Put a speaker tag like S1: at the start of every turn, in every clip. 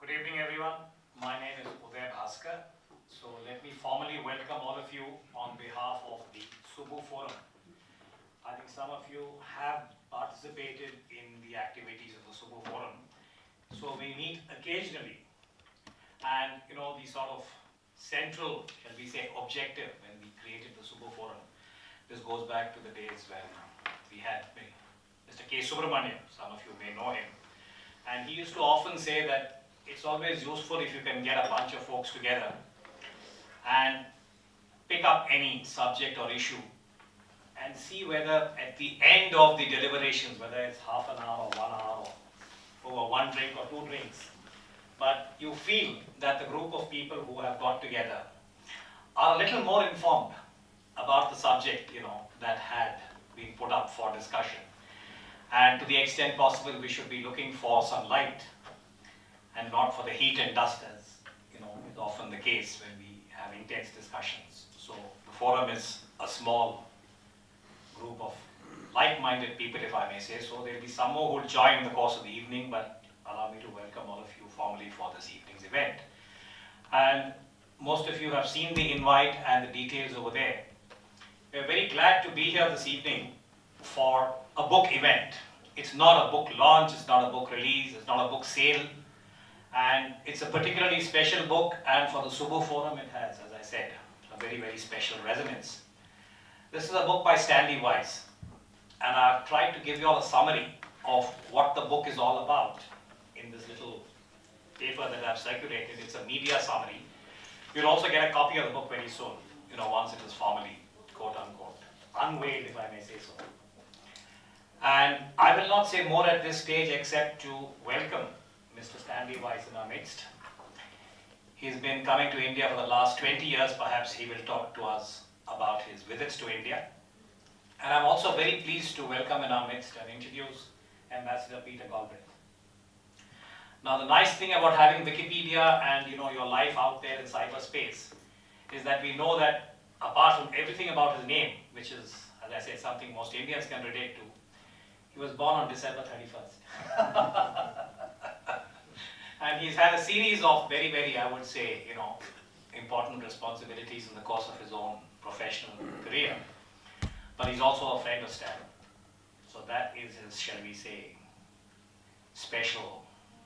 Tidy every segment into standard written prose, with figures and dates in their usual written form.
S1: Good evening, everyone. My name is Bhaskar. So let me formally welcome all of you on behalf of the Subbu Forum. I think some of you have participated in the activities of the Subbu Forum. So we meet occasionally, and the sort of central, shall we say, objective when we created the Subbu Forum. This goes back to the days when we had Mr. K Subrahmanyam. Some of you may know him. And he used to often say that it's always useful if you can get a bunch of folks together and pick up any subject or issue and see whether at the end of the deliberations, whether it's half an hour or 1 hour or over one drink or two drinks, but you feel that the group of people who have got together are a little more informed about the subject, that had been put up for discussion. And to the extent possible, we should be looking for some light and not for the heat and dust, as is often the case when we have intense discussions. So the forum is a small group of like-minded people, if I may say so. There will be some more who will join in the course of the evening, but allow me to welcome all of you formally for this evening's event. And most of you have seen the invite and the details over there. We're very glad to be here this evening for a book event. It's not a book launch, it's not a book release, it's not a book sale, and it's a particularly special book, and for the Subbu Forum it has, as I said, a very, very special resonance. This is a book by Stanley Weiss, and I've tried to give you all a summary of what the book is all about in this little paper that I've circulated. It's a media summary. You'll also get a copy of the book very soon, once it is formally, quote unquote, unveiled, if I may say so. And I will not say more at this stage except to welcome Mr. Stanley Weiss in our midst. He's been coming to India for the last 20 years. Perhaps he will talk to us about his visits to India. And I'm also very pleased to welcome in our midst and introduce Ambassador Peter Galbraith. Now, the nice thing about having Wikipedia and your life out there in cyberspace is that we know that apart from everything about his name, which is, as I said, something most Indians can relate to, he was born on December 31st. And he's had a series of very, very, I would say, important responsibilities in the course of his own professional career. But he's also a friend of Stan. So that is his, shall we say, special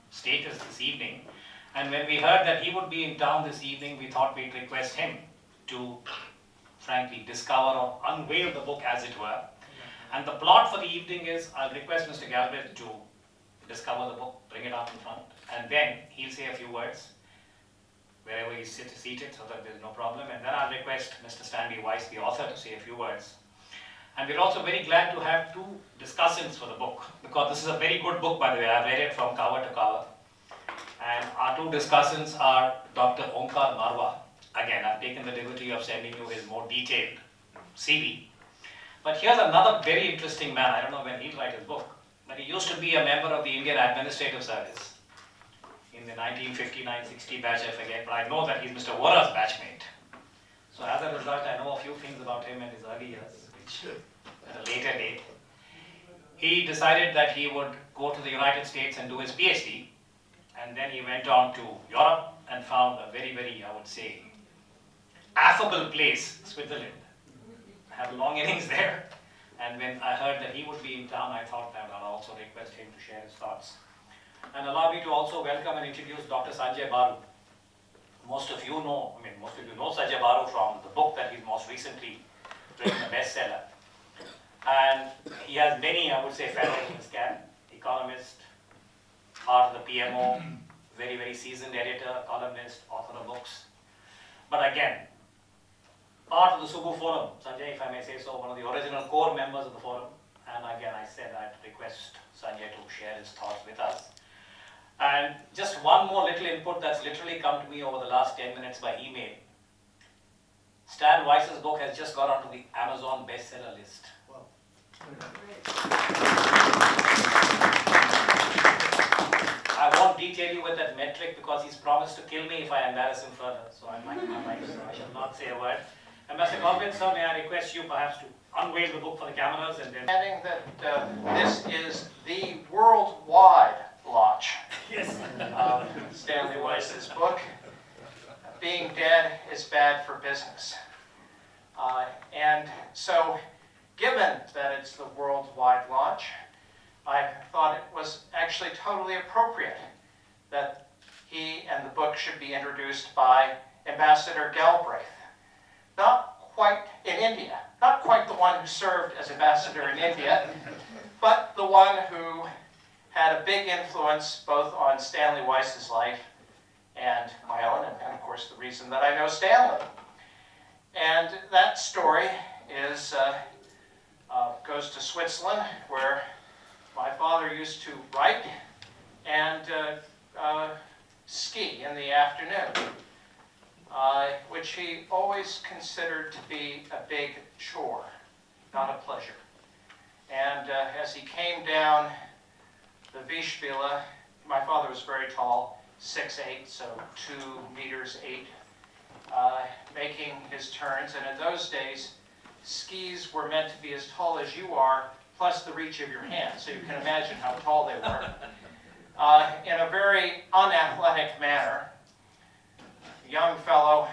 S1: status this evening. And when we heard that he would be in town this evening, we thought we'd request him to, frankly, discover or unveil the book, as it were. And the plot for the evening is, I'll request Mr. Galbraith to discover the book, bring it up in front, and then he'll say a few words wherever he's seated so that there's no problem. And then I'll request Mr. Stanley Weiss, the author, to say a few words. And we're also very glad to have two discussants for the book, because this is a very good book, by the way. I've read it from cover to cover. And our two discussants are Dr. Onkar Marwah. Again, I've taken the liberty of sending you his more detailed CV. But here's another very interesting man. I don't know when he'll write his book, but he used to be a member of the Indian Administrative Service in the 1959-60 batch, I forget, but I know that he's Mr. Vora's batchmate. So as a result, I know a few things about him in his early years, which at a later date. He decided that he would go to the United States and do his PhD, and then he went on to Europe and found a very, very, I would say, affable place, Switzerland. Have long innings there. And when I heard that he would be in town, I thought that I'll also request him to share his thoughts. And allow me to also welcome and introduce Dr. Sanjaya Baru. Most of you know Sanjaya Baru from the book that he's most recently written, a bestseller. And he has many, I would say, fellows in his camp. Economist, part of the PMO, very, very seasoned editor, columnist, author of books. But again, part of the Subbu Forum, Sanjay, if I may say so, one of the original core members of the forum. And again, I said I'd request Sanjay to share his thoughts with us. And just one more little input that's literally come to me over the last 10 minutes by email. Stan Weiss's book has just got onto the Amazon bestseller list. Wow. I won't detail you with that metric because he's promised to kill me if I embarrass him further. So I shall not say a word. Ambassador Galbraith, sir, may I request you perhaps to unveil the book for the cameras and then...
S2: Adding that this is the worldwide launch
S1: Yes.
S2: Stanley Weiss's book, Being Dead is Bad for Business. And so, given that it's the worldwide launch, I thought it was actually totally appropriate that he and the book should be introduced by Ambassador Galbraith. Not quite in India, not quite the one who served as ambassador in India, but the one who had a big influence both on Stanley Weiss's life and my own, and of course the reason that I know Stanley. And that story is goes to Switzerland, where my father used to write and ski in the afternoon, which he always considered to be a big chore, not a pleasure. And as he came down the Vishvila, my father was very tall, 6'8", so 2 meters 8, making his turns. And in those days, skis were meant to be as tall as you are, plus the reach of your hand. So you can imagine how tall they were. In a very unathletic manner, the young fellow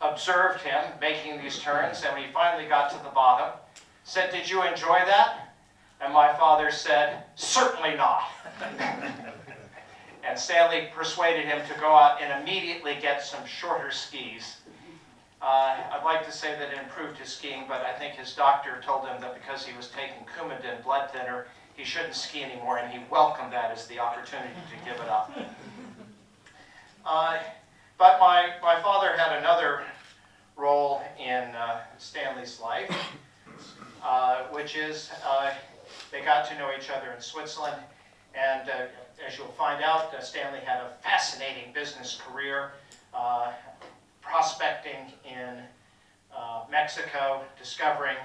S2: observed him making these turns, and when he finally got to the bottom, said, "Did you enjoy that?" And my father said, "Certainly not." And Stanley persuaded him to go out and immediately get some shorter skis. I'd like to say that it improved his skiing, but I think his doctor told him that because he was taking Coumadin blood thinner, he shouldn't ski anymore, and he welcomed that as the opportunity to give it up. But my father had another role in Stanley's life, which is they got to know each other in Switzerland, and as you'll find out, Stanley had a fascinating business career, prospecting in Mexico, discovering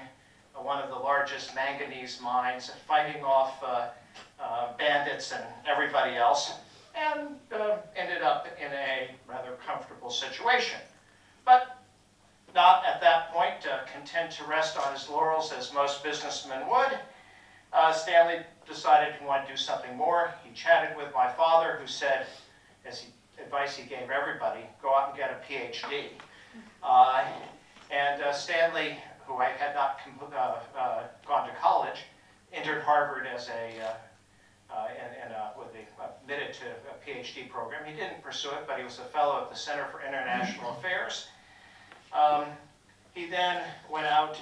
S2: one of the largest manganese mines, fighting off bandits and everybody else, and ended up in a rather comfortable situation. But not at that point content to rest on his laurels as most businessmen would. Stanley decided he wanted to do something more. He chatted with my father, who said, as advice he gave everybody, go out and get a PhD. And Stanley, who I had not gone to college, entered Harvard as admitted to a PhD program. He didn't pursue it, but he was a fellow at the Center for International Affairs. He then went out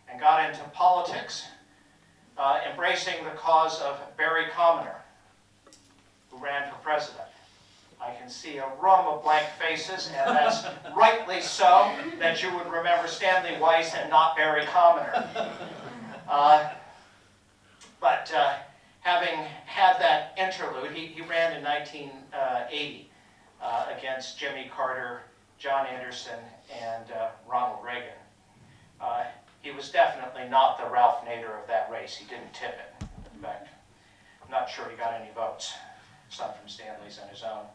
S2: and got into politics, embracing the cause of Barry Commoner, who ran for president. I can see a room of blank faces, and that's rightly so, that you would remember Stanley Weiss and not Barry Commoner. But having had that interlude, he ran in 1980 against Jimmy Carter, John Anderson, and Ronald Reagan. He was definitely not the Ralph Nader of that race. He didn't tip it. In fact, I'm not sure he got any votes, some from Stanley's and his own.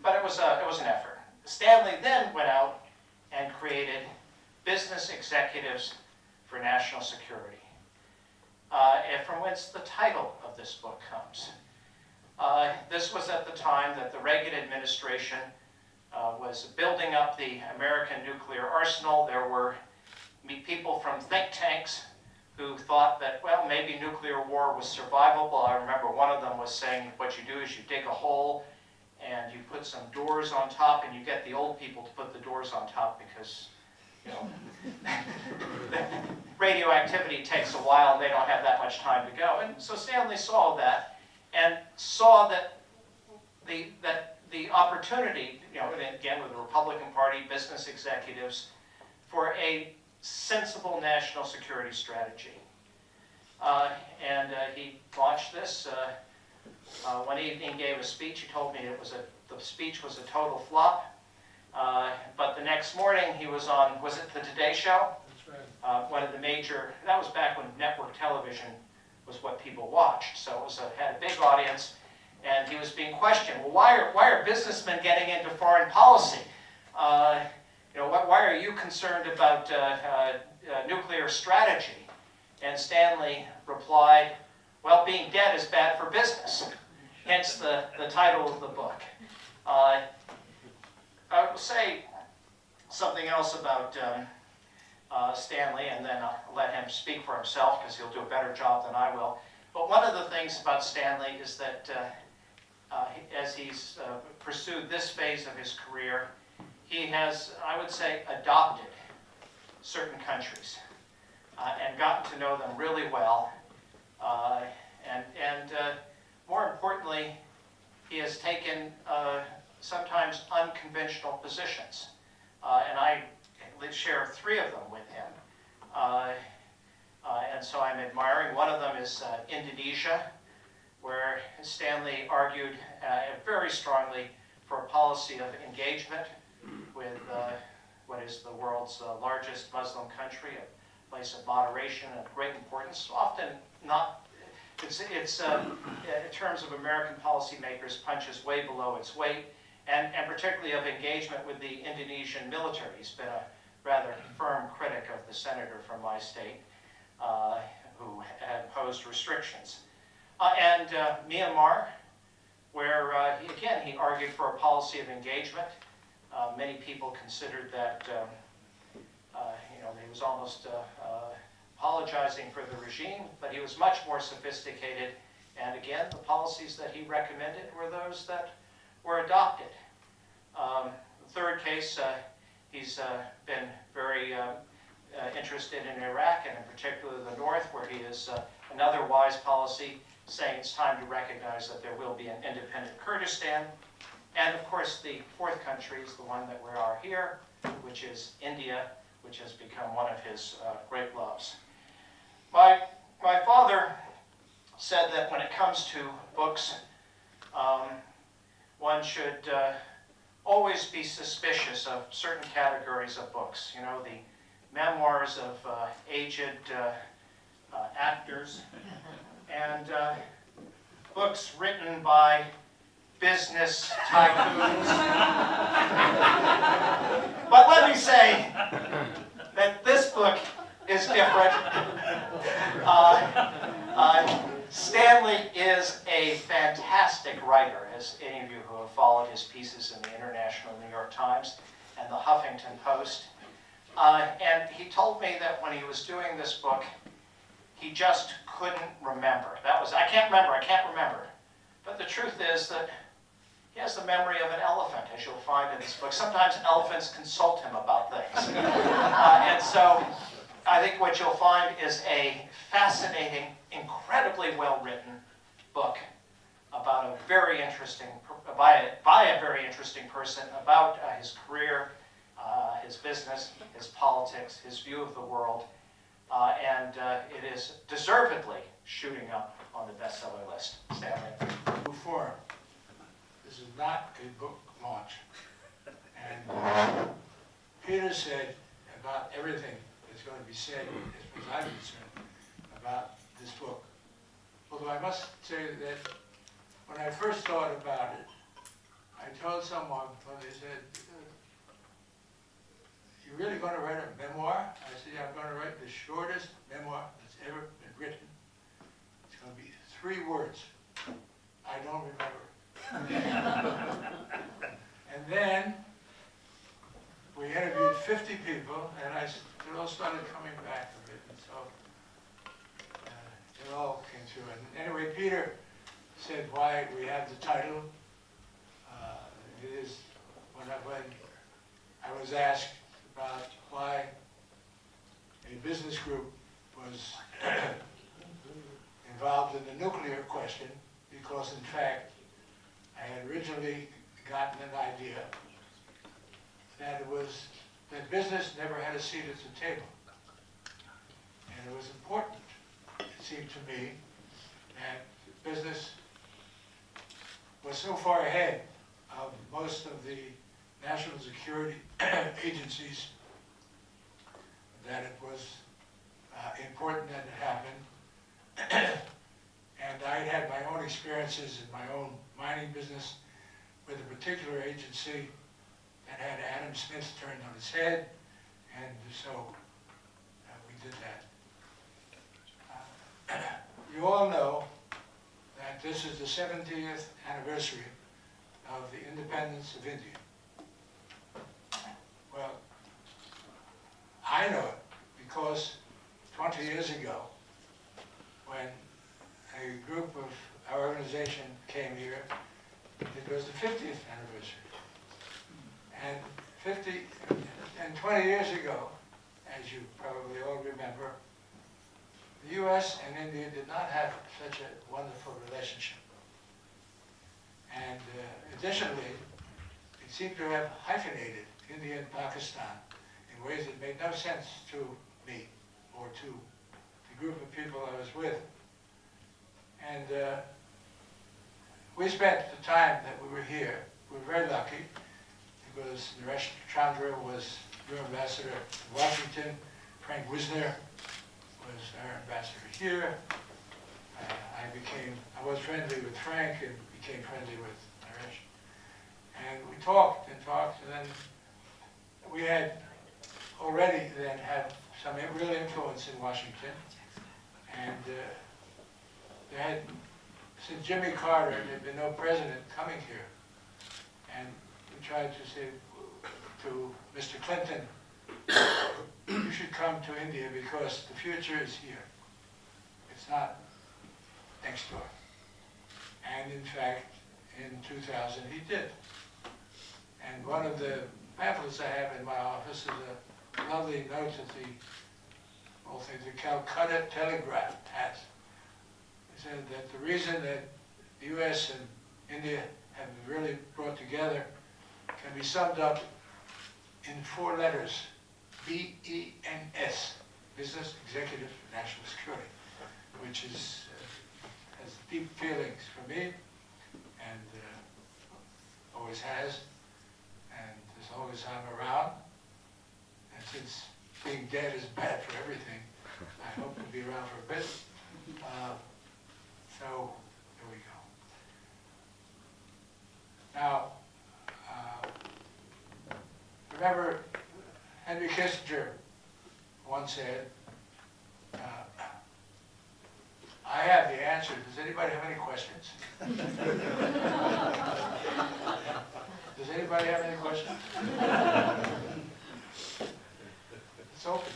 S2: But it was an effort. Stanley then went out and created Business Executives for National Security, and from whence the title of this book comes. This was at the time that the Reagan administration was building up the American nuclear arsenal. There were people from think tanks who thought that, well, maybe nuclear war was survivable. I remember one of them was saying, what you do is you dig a hole and you put some doors on top, and you get the old people to put the doors on top because, you know, radioactivity takes a while and they don't have that much time to go. And so Stanley saw that and saw that the opportunity, you know, and again with the Republican Party, business executives, for a sensible national security strategy. And he launched this. One evening gave a speech. He told me the speech was a total flop. But the next morning he was on, was it the Today Show?
S3: That's right.
S2: One of the major, that was back when network television was what people watched. So it was had a big audience, and he was being questioned. Well, why are businessmen getting into foreign policy? You know, why are you concerned about nuclear strategy? And Stanley replied, well, being dead is bad for business. hence the title of the book. I will say something else about Stanley, and then I'll let him speak for himself because he'll do a better job than I will. But one of the things about Stanley is that as he's pursued this phase of his career, he has, I would say, adopted certain countries and gotten to know them really well. And more importantly, he has taken sometimes unconventional positions. And I share 3 of them with him. And so I'm admiring. One of them is Indonesia, where Stanley argued very strongly for a policy of engagement with what is the world's largest Muslim country, a place of moderation and great importance. Often not, it's in terms of American policymakers, punches way below its weight, and particularly of engagement with the Indonesian military. He's been a rather firm critic of the senator from my state who had imposed restrictions. And Myanmar, where again he argued for a policy of engagement. Many people considered that he was almost apologizing for the regime, but he was much more sophisticated. And again, the policies that he recommended were those that were adopted. The third case, he's been very interested in Iraq, and in particular the North, where he is another wise policy saying it's time to recognize that there will be an independent Kurdistan. And of course, the fourth country is the one that we are here, which is India, which has become one of his great loves. My father said that when it comes to books, one should always be suspicious of certain categories of books. You know, the memoirs of aged actors, and books written by business tycoons. But let me say that this book is different. Stanley is a fantastic writer, as any of you who have followed his pieces in the International New York Times and the Huffington Post. And he told me that when he was doing this book, he just couldn't remember. I can't remember. But the truth is that he has the memory of an elephant, as you'll find in this book. Sometimes elephants consult him about things. And so I think what you'll find is a fascinating, incredibly well-written book about a very interesting, by a very interesting person, about his career, his business, his politics, his view of the world. And it is deservedly shooting up on the bestseller list. Stanley.
S3: Subbu Forum. This is not a book launch. And Peter said about everything that's going to be said, as far as I'm concerned, about this book. Although I must say that when I first thought about it, I told someone when they said, "You really going to write a memoir?" I said, "Yeah, I'm going to write the shortest memoir that's ever been written. It's going to be 3 words. I don't remember." And then we interviewed 50 people, and it all started coming back a bit, and so it all came through. And anyway, Peter said why we have the title. It is when I was asked about why a business group was involved in the nuclear question, because in fact I had originally gotten an idea that that business never had a seat at the table. And it was important, it seemed to me, that business was so far ahead of most of the national security agencies that it was important that it happened. And I had my own experiences in my own mining business with a particular agency that had Adam Smith turned on its head, and so we did that. You all know that that this is the 70th anniversary of the independence of India. Well, I know it because 20 years ago, when a group of our organization came here, it was the 50th anniversary. And 20 years ago, as you probably all remember, the U.S. and India did not have such a wonderful relationship. And additionally, it seemed to have hyphenated India and Pakistan in ways that made no sense to me or to the group of people I was with. And we spent the time that we were here, we were very lucky, because Naresh Chandra was your ambassador in Washington, Frank Wisner was our ambassador here. I was friendly with Frank and became friendly with Naresh. And we talked, and then we had already then had some real influence in Washington. And there had, since Jimmy Carter, there had been no president coming here. And we tried to say to Mr. Clinton, you should come to India because the future is here. It's not next door. And in fact, in 2000, he did. And one of the pamphlets I have in my office is a lovely note that the Calcutta Telegraph has. It said that the reason that the U.S. and India have really brought together can be summed up in 4 letters, BENS, Business, Executive, National Security, which is, has deep feelings for me, and always has, and as long as I'm around, and since being dead is bad for everything, I hope to be around for a bit. So, there we go. Now, remember, Henry Kissinger once said, I have the answer. Does anybody have any questions? Does anybody have any questions? It's open.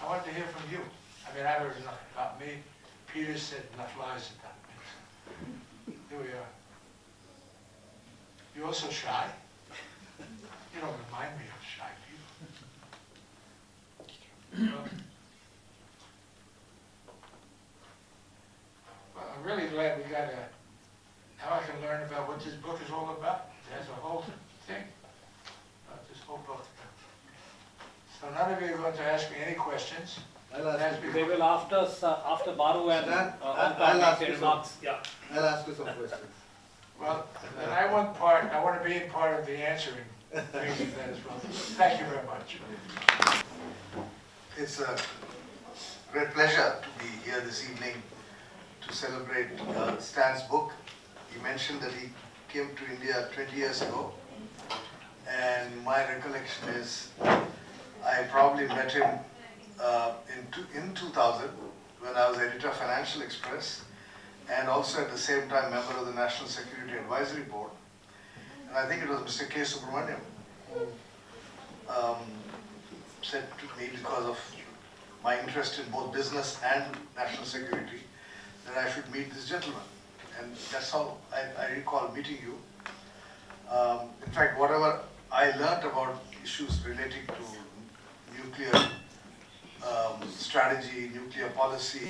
S3: I want to hear from you. I mean, I heard enough about me. Peter said enough lies about me. Here we are. You also shy? You don't remind me of shy people. Well, I'm really glad we got now I can learn about what this book is all about. There's a whole thing about this whole book. So none of you are going to ask me any questions.
S1: They will after Baru and
S4: I'll ask
S1: make
S4: you
S1: their remarks. Yeah.
S4: I'll ask you some questions.
S3: Well, then I want to be part of the answering phase of that as well. Thank you very much.
S5: It's a great pleasure to be here this evening to celebrate Stan's book. He mentioned that he came to India 20 years ago, and my recollection is I probably met him in 2000 when I was editor of Financial Express, and also at the same time member of the National Security Advisory Board. And I think it was Mr. K Subrahmanyam who said to me, because of my interest in both business and national security, that I should meet this gentleman. And that's how I recall meeting you. In fact, whatever I learned about issues relating to nuclear strategy, nuclear policy,